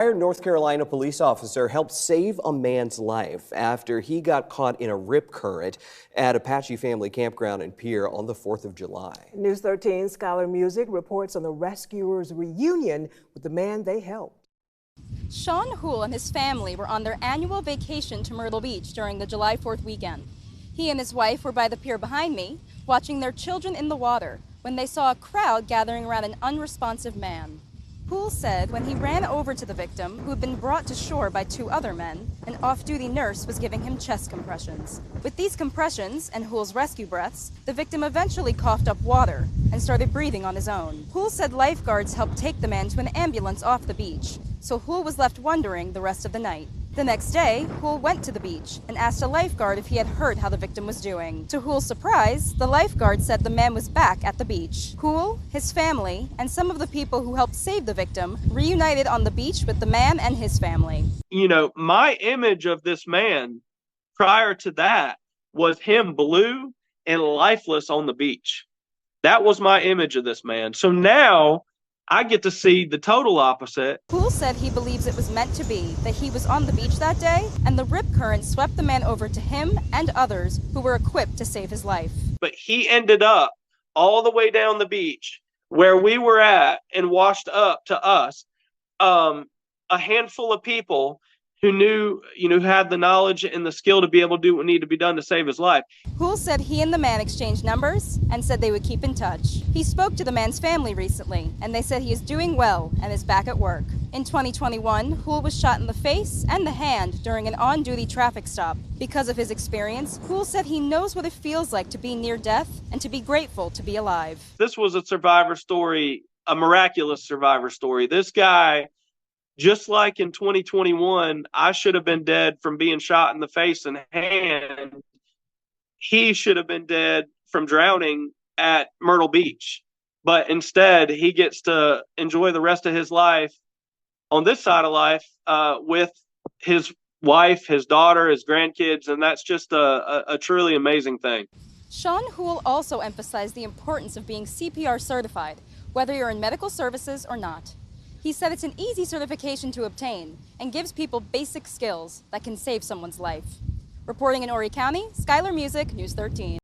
A North Carolina police officer helped save a man's life after he got caught in a rip current at Apache Family Campground and Pier on the 4th of July. News 13 Skylar Music reports on the rescuers' reunion with the man they helped. Sean Houle and his family were on their annual vacation to Myrtle Beach during the July 4th weekend. He and his wife were by the pier behind me, watching their children in the water, when they saw a crowd gathering around an unresponsive man. Houle said when he ran over to the victim, who had been brought to shore by two other men, an off-duty nurse was giving him chest compressions. With these compressions and Houle's rescue breaths, the victim eventually coughed up water and started breathing on his own. Houle said lifeguards helped take the man to an ambulance off the beach, so Houle was left wondering the rest of the night. The next day, Houle went to the beach and asked a lifeguard if he had heard how the victim was doing. To Houle's surprise, the lifeguard said the man was back at the beach. Houle, his family, and some of the people who helped save the victim reunited on the beach with the man and his family. You know, my image of this man prior to that was him blue and lifeless on the beach. That was my image of this man. So now I get to see the total opposite. Houle said he believes it was meant to be, that he was on the beach that day, and the rip current swept the man over to him and others who were equipped to save his life. But he ended up all the way down the beach where we were at and washed up to us a handful of people who knew, had the knowledge and the skill to be able to do what needed to be done to save his life. Houle said he and the man exchanged numbers and said they would keep in touch. He spoke to the man's family recently, and they said he is doing well and is back at work. In 2021, Houle was shot in the face and the hand during an on-duty traffic stop. Because of his experience, Houle said he knows what it feels like to be near death and to be grateful to be alive. This was a survivor story, a miraculous survivor story. This guy, just like in 2021, I should have been dead from being shot in the face and hand. He should have been dead from drowning at Myrtle Beach. But instead, he gets to enjoy the rest of his life on this side of life with his wife, his daughter, his grandkids, and that's just a truly amazing thing. Sean Houle also emphasized the importance of being CPR certified, whether you're in medical services or not. He said it's an easy certification to obtain and gives people basic skills that can save someone's life. Reporting in Horry County, Skylar Music, News 13.